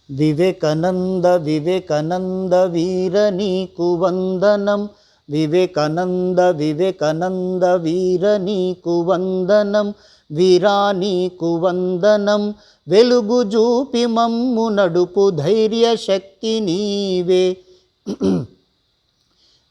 వివేకానంద వివేకానంద వీర నీకు వందనం. వివేకానంద వివేకానంద వీర నీకు వందనం. వీరా నీకు వందనం. వెలుగు చూపి మమ్ము నడుపు ధైర్య శక్తి నీవే.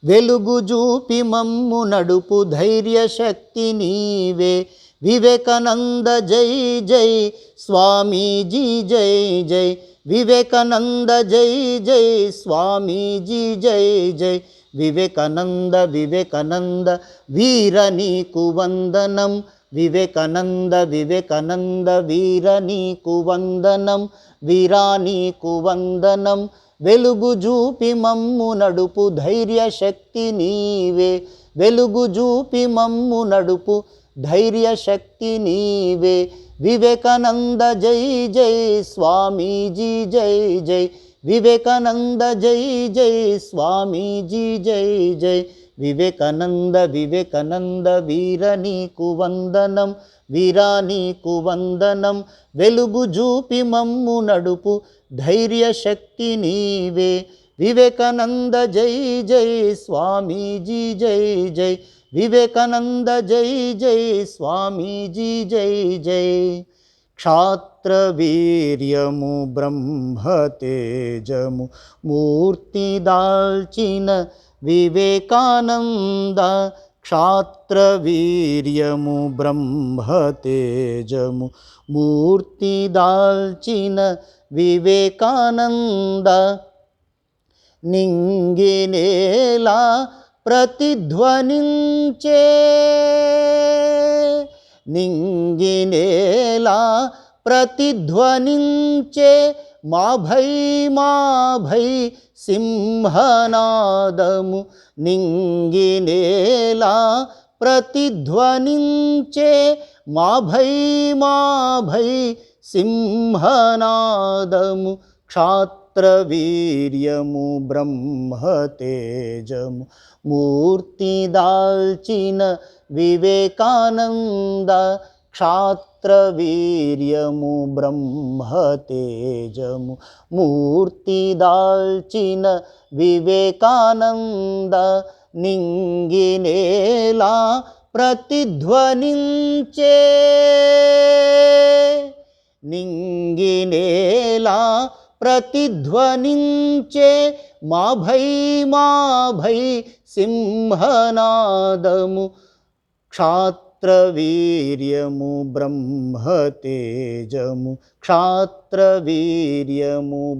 వెలుగు చూపి మమ్ము నడుపు ధైర్య శక్తి నీవే. వివేకానంద జై జై స్వామీజీ జై జై. వివేకానంద జై జై స్వామీజీ జై జై. వివేకానంద వివేకానంద వీర నీకు వందనం. వివేకానంద వివేకానంద వీర నీకు వందనం. వీరా నీకు వందనం. వెలుగు చూపి మమ్ము నడుపు ధైర్య శక్తి నీవే. వెలుగు చూపి మమ్ము నడుపు ధైర్య శక్తి నీవే. వివేకానంద జై జై స్వామీజీ జై జై. వివేకానంద జై జై స్వామీజీ జై జై. వివేకానంద వివేకానంద వీర నీకు వందనం. వీరా నీకు వందనం. వెలుగు చూపి మమ్ము నడుపు ధైర్య శక్తి నీవే. వివేకానంద జై జై స్వామీజీ జై జై. వివేకానంద జై జై స్వామీజీ జై జై. క్షాత్రవీర్యము బ్రహ్మతేజము మూర్తి దాల్చిన వివేకానంద. క్షాత్రవీర్యము బ్రహ్మతేజము మూర్తి దాల్చిన వివేకానంద. నింగినేలా ప్రతిధ్వనించే. నింగినేలా ప్రతిధ్వనించే మా భై సింహనాదము. నింగినేలా ప్రతిధ్వనించే మా భై సింహనాదము. క్షాత్రవీర్యము బ్రహ్మతేజము మూర్తి దాల్చిన వివేకానంద. క్షాత్రవీర్యము బ్రహ్మతేజము మూర్తి దాల్చిన వివేకానంద. నింగినేలా ప్రతిధ్వనించే. నింగినేలా ప్రతిధ్వనించే మా భై సింహనాదము. క్షాత్రవీర్యము బ్రహ్మతేజము. క్షాత్రవీర్యము